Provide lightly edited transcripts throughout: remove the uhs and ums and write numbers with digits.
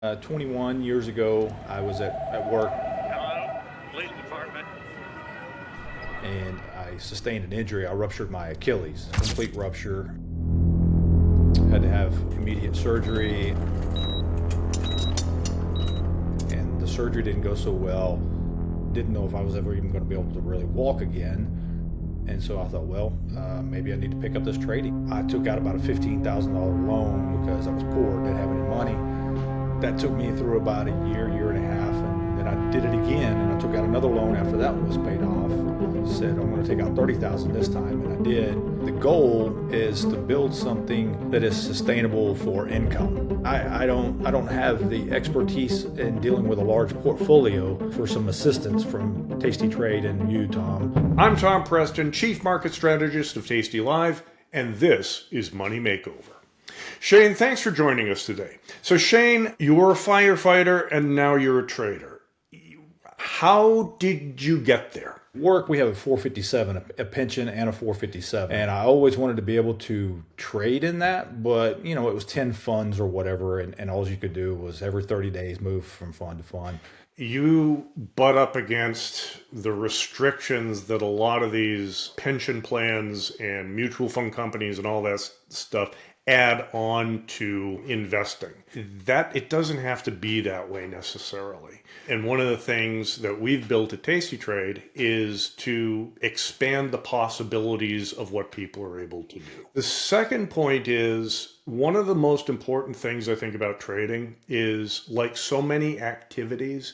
21 years ago, I was at work Hello, police department. and I sustained an injury. I ruptured my Achilles, complete rupture. Had to have immediate surgery, and the surgery didn't go so well. Didn't know if I was ever even going to be able to really walk again. And so I thought, well, maybe I need to pick up this trading. I took out about a $15,000 loan because I was poor, didn't have any money. That took me through about a year and a half, and then I did it again, and I took out another loan after that one was paid off. Said I'm going to take out $30,000 this time, and I did. The goal is to build something that is sustainable for income. I don't have the expertise in dealing with a large portfolio. For some assistance from Tasty Trade and you, Tom. I'm Tom Preston, Chief Market Strategist of tastylive, and this is Money Makeover. Shane, thanks for joining us today. So Shane, you're a firefighter and now you're a trader. How did you get there? Work, we have a 457, a pension and a 457. And I always wanted to be able to trade in that, but it was 10 funds or whatever. And all you could do was every 30 days move from fund to fund. You butt up against the restrictions that a lot of these pension plans and mutual fund companies and all that stuff add on to investing. That it doesn't have to be that way necessarily. And one of the things that we've built at Tasty Trade is to expand the possibilities of what people are able to do. The second point is one of the most important things I think about trading is, like so many activities,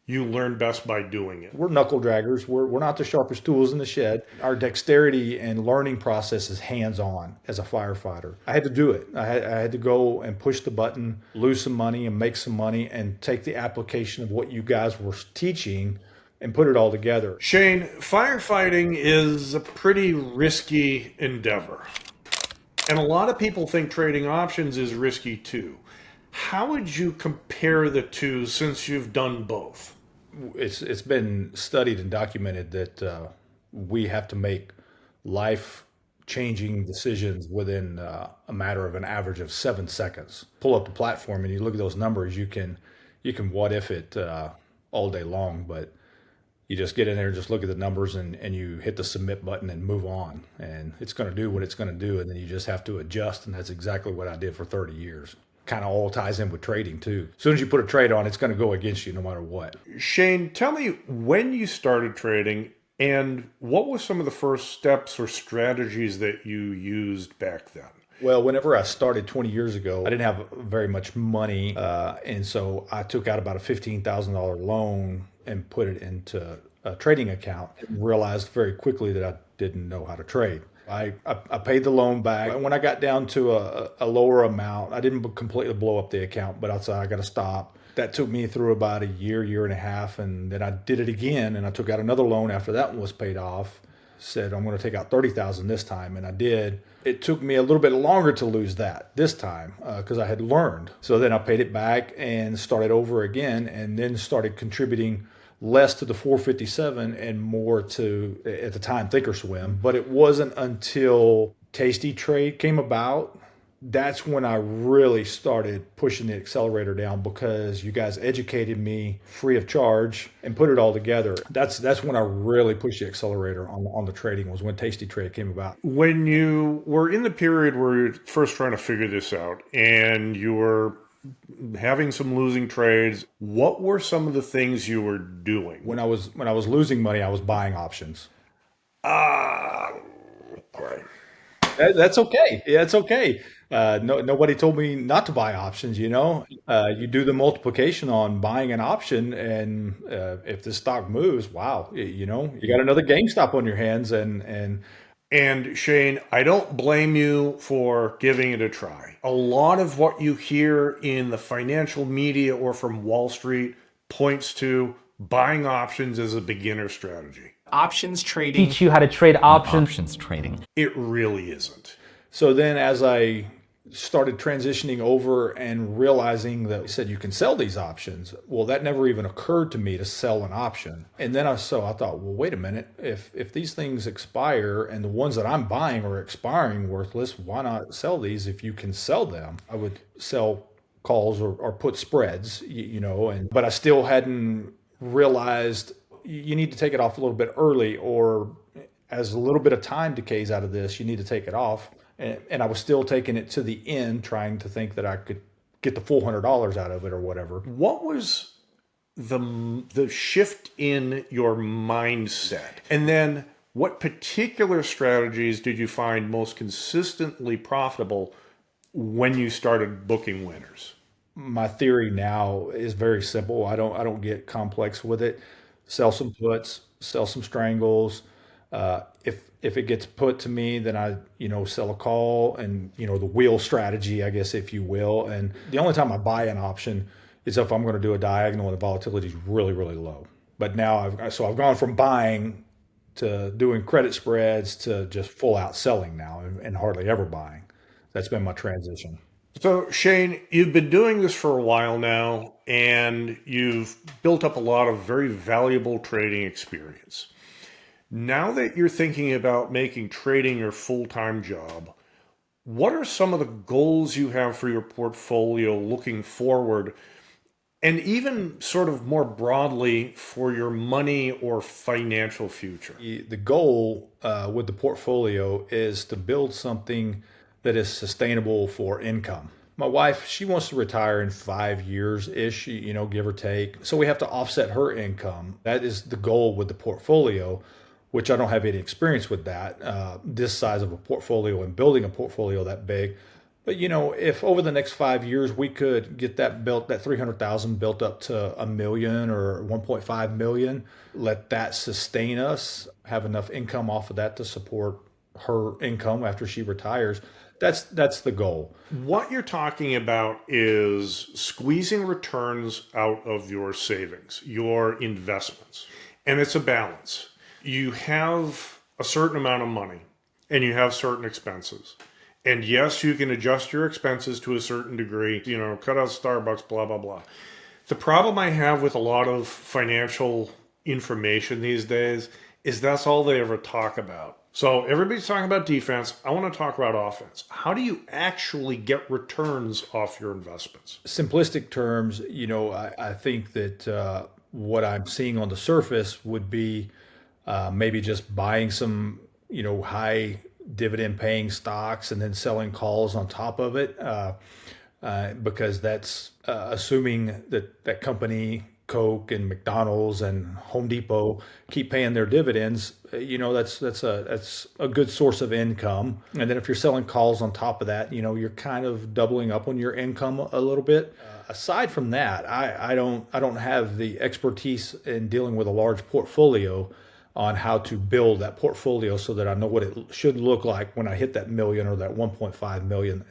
you learn best by doing it. We're knuckle draggers. We're not the sharpest tools in the shed. Our dexterity and learning process is hands-on as a firefighter. I had to do it. I had to go and push the button, lose some money and make some money, and take the application of what you guys were teaching and put it all together. Shane, firefighting is a pretty risky endeavor. And a lot of people think trading options is risky too. How would you compare the two since you've done both? It's been studied and documented that we have to make life-changing decisions within a matter of an average of 7 seconds. Pull up the platform and you look at those numbers. You can what if it all day long, but you just get in there and just look at the numbers and you hit the submit button and move on, and it's going to do what it's going to do, and then you just have to adjust, and that's exactly what I did for 30 years. Kind of all ties in with trading too. As soon as you put a trade on, it's going to go against you no matter what. Shane, tell me when you started trading and what were some of the first steps or strategies that you used back then? Well, whenever I started 20 years ago, I didn't have very much money. And so I took out about a $15,000 loan and put it into a trading account and realized very quickly that I didn't know how to trade. I paid the loan back. When I got down to a lower amount, I didn't completely blow up the account, but I said, I got to stop. That took me through about a year and a half, and then I did it again, and I took out another loan after that one was paid off. Said, I'm going to take out $30,000 this time, and I did. It took me a little bit longer to lose that this time because I had learned. So then I paid it back and started over again, and then started contributing less to the 457 and more to, at the time, Thinkorswim. But it wasn't until Tasty Trade came about that's when I really started pushing the accelerator down, because you guys educated me free of charge and put it all together. That's when I really pushed the accelerator on the trading, was when Tasty Trade came about. When you were in the period where you're first trying to figure this out and you were having some losing trades, what were some of the things you were doing? When I was losing money, I was buying options. Right. That's okay. Yeah, it's okay. Nobody told me not to buy options. You do the multiplication on buying an option, and if the stock moves, wow, you got another GameStop on your hands, And Shane, I don't blame you for giving it a try. A lot of what you hear in the financial media or from Wall Street points to buying options as a beginner strategy. Options trading. Teach you how to trade options. Options trading. It really isn't. So then as I started transitioning over and realizing that we said you can sell these options, well, that never even occurred to me to sell an option. And then I thought, well, wait a minute, if these things expire and the ones that I'm buying are expiring worthless, why not sell these if you can sell them? I would sell calls or put spreads, but I still hadn't realized you need to take it off a little bit early, or as a little bit of time decays out of this, you need to take it off. And I was still taking it to the end, trying to think that I could get the full $100 out of it or whatever. What was the shift in your mindset? And then what particular strategies did you find most consistently profitable when you started booking winners? My theory now is very simple. I don't get complex with it. Sell some puts, sell some strangles. If it gets put to me, then I sell a call, and the wheel strategy, I guess, if you will. And the only time I buy an option is if I'm going to do a diagonal and the volatility is really, really low. But now I've gone from buying to doing credit spreads to just full out selling now, and hardly ever buying. That's been my transition. So, Shane, you've been doing this for a while now, and you've built up a lot of very valuable trading experience. Now that you're thinking about making trading your full-time job, what are some of the goals you have for your portfolio looking forward, and even sort of more broadly for your money or financial future? The goal with the portfolio is to build something that is sustainable for income. My wife, she wants to retire in 5 years-ish, give or take. So we have to offset her income. That is the goal with the portfolio, which I don't have any experience with that, this size of a portfolio and building a portfolio that big. But if over the next 5 years we could get that built, that 300,000 built up to $1 million or 1.5 million, let that sustain us, have enough income off of that to support her income after she retires. That's the goal. What you're talking about is squeezing returns out of your savings, your investments. And it's a balance. You have a certain amount of money and you have certain expenses. And yes, you can adjust your expenses to a certain degree, cut out Starbucks, blah, blah, blah. The problem I have with a lot of financial information these days is that's all they ever talk about. So everybody's talking about defense. I want to talk about offense. How do you actually get returns off your investments? Simplistic terms, I think that what I'm seeing on the surface would be maybe just buying some, high dividend paying stocks and then selling calls on top of it, because that's assuming that company, Coke and McDonald's and Home Depot, keep paying their dividends. That's a good source of income. And then if you're selling calls on top of that, you're kind of doubling up on your income a little bit. Aside from that, I don't have the expertise in dealing with a large portfolio on how to build that portfolio so that I know what it should look like when I hit that million or that 1.5 million.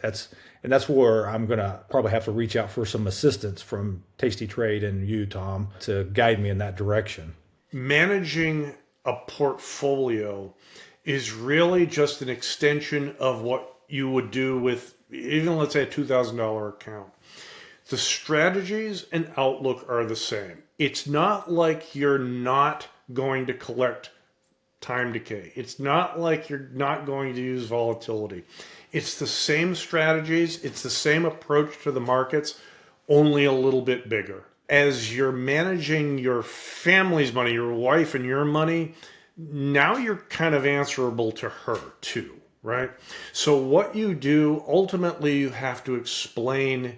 That's where I'm going to probably have to reach out for some assistance from Tasty Trade and you, Tom, to guide me in that direction. Managing a portfolio is really just an extension of what you would do with even, let's say, a $2,000 account. The strategies and outlook are the same. It's not like you're not going to collect time decay. It's not like you're not going to use volatility. It's the same strategies. It's the same approach to the markets, only a little bit bigger. As you're managing your family's money, your wife and your money, now you're kind of answerable to her too, right? So what you do, ultimately you have to explain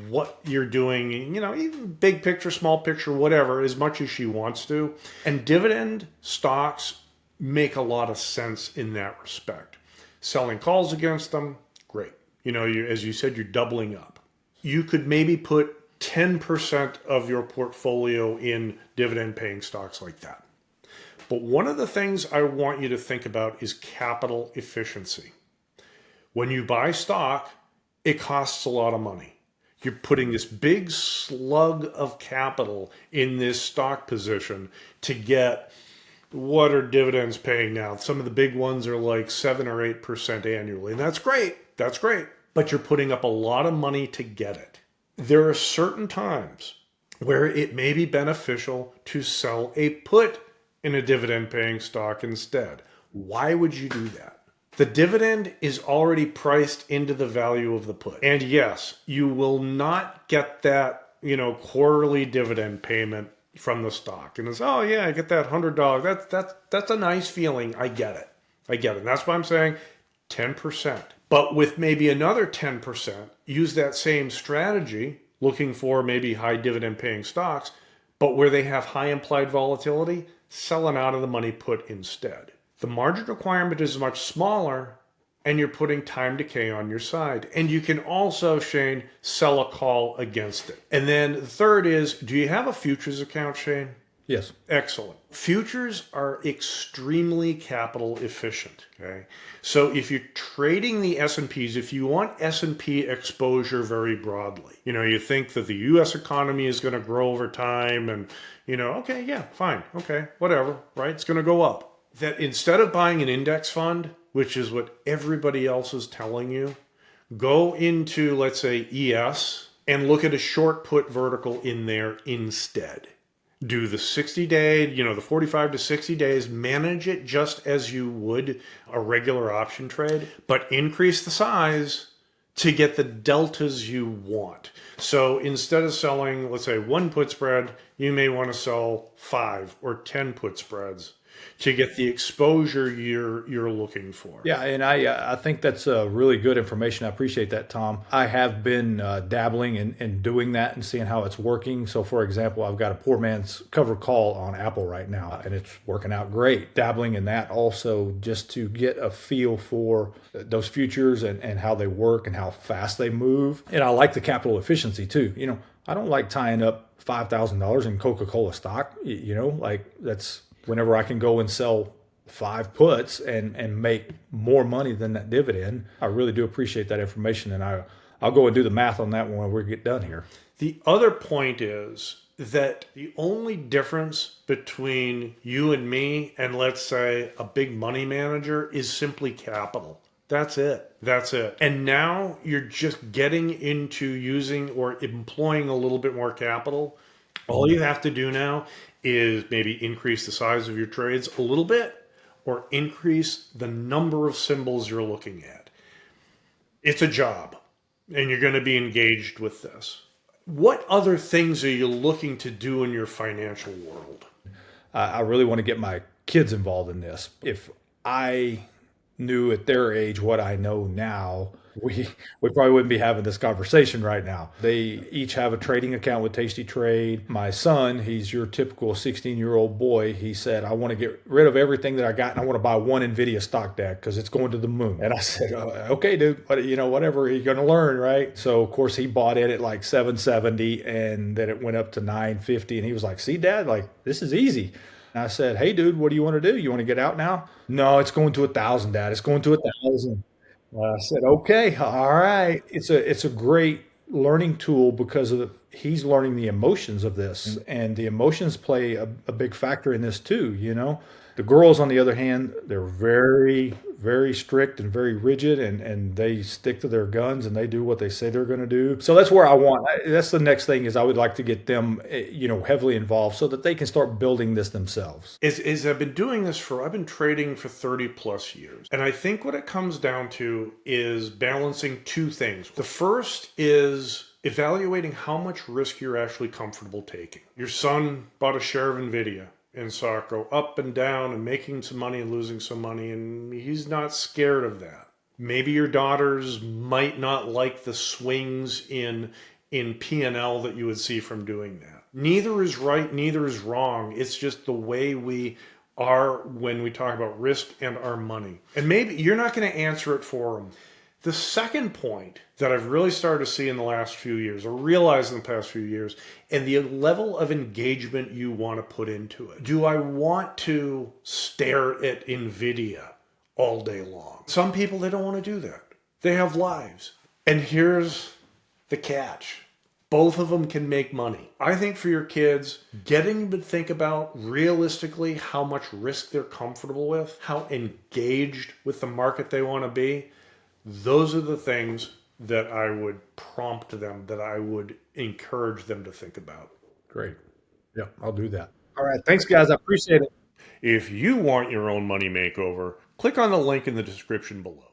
what you're doing, even big picture, small picture, whatever, as much as she wants to. And dividend stocks make a lot of sense in that respect. Selling calls against them, great. As you said, you're doubling up. You could maybe put 10% of your portfolio in dividend paying stocks like that. But one of the things I want you to think about is capital efficiency. When you buy stock, it costs a lot of money. You're putting this big slug of capital in this stock position to get, what are dividends paying now? Some of the big ones are like 7 or 8% annually. And that's great. That's great. But you're putting up a lot of money to get it. There are certain times where it may be beneficial to sell a put in a dividend paying stock instead. Why would you do that? The dividend is already priced into the value of the put. And yes, you will not get that, quarterly dividend payment from the stock. And it's, oh yeah, I get that $100. That's a nice feeling. I get it. And that's why I'm saying 10%. But with maybe another 10%, use that same strategy, looking for maybe high dividend paying stocks, but where they have high implied volatility, selling out of the money put instead. The margin requirement is much smaller, and you're putting time decay on your side. And you can also, Shane, sell a call against it. And then the third is, do you have a futures account, Shane? Yes. Excellent. Futures are extremely capital efficient. Okay, so if you're trading the S&Ps, if you want S&P exposure very broadly, you think that the U.S. economy is going to grow over time, and okay, yeah, fine, okay, whatever, right? It's going to go up. That instead of buying an index fund, which is what everybody else is telling you, go into, let's say, ES and look at a short put vertical in there instead. Do the 60-day, the 45 to 60 days, manage it just as you would a regular option trade, but increase the size to get the deltas you want. So instead of selling, let's say, 1 put spread, you may want to sell 5 or 10 put spreads to get the exposure you're looking for. Yeah, and I think that's really good information. I appreciate that, Tom. I have been dabbling in doing that and seeing how it's working. So, for example, I've got a poor man's cover call on Apple right now, and it's working out great. Dabbling in that also just to get a feel for those futures and how they work and how fast they move. And I like the capital efficiency too. I don't like tying up $5,000 in Coca-Cola stock. Like that's whenever I can go and sell 5 puts and make more money than that dividend. I really do appreciate that information, and I'll go and do the math on that when we get done here. The other point is that the only difference between you and me and, let's say, a big money manager is simply capital. That's it. And now you're just getting into using or employing a little bit more capital. All you have to do now is maybe increase the size of your trades a little bit or increase the number of symbols you're looking at. It's a job, and you're going to be engaged with this. What other things are you looking to do in your financial world? I really want to get my kids involved in this. If I knew at their age what I know now, we probably wouldn't be having this conversation right now. They each have a trading account with Tasty Trade. My son, he's your typical 16-year-old boy. He said, I want to get rid of everything that I got, and I want to buy one NVIDIA stock deck because it's going to the moon. And I said, okay, dude, but whatever, you're going to learn, right? So, of course, he bought it at like 770, and then it went up to 950. And he was like, see, Dad, like, this is easy. And I said, hey, dude, what do you want to do? You want to get out now? No, it's going to 1,000, Dad. It's going to 1,000. I said, okay, all right. It's a great learning tool because he's learning the emotions of this, and the emotions play a big factor in this too. The girls, on the other hand, they're very, very strict and very rigid, and they stick to their guns and they do what they say they're going to do. So that's where that's the next thing is I would like to get them, heavily involved so that they can start building this themselves. I've been trading for 30 plus years. And I think what it comes down to is balancing 2 things. The first is evaluating how much risk you're actually comfortable taking. Your son bought a share of NVIDIA and saw it go up and down and making some money and losing some money, and he's not scared of that. Maybe your daughters might not like the swings in P&L that you would see from doing that. Neither is right, neither is wrong. It's just the way we are when we talk about risk and our money. And maybe you're not going to answer it for them. The second point that I've really started to see in the last few years, or realized in the past few years, and the level of engagement you want to put into it. Do I want to stare at NVIDIA all day long? Some people, they don't want to do that. They have lives. And here's the catch. Both of them can make money. I think for your kids, getting to think about realistically how much risk they're comfortable with, how engaged with the market they want to be, those are the things that I would prompt them, that I would encourage them to think about. Great. Yeah, I'll do that. All right. Thanks, guys. I appreciate it. If you want your own money makeover, Click on the link in the description below.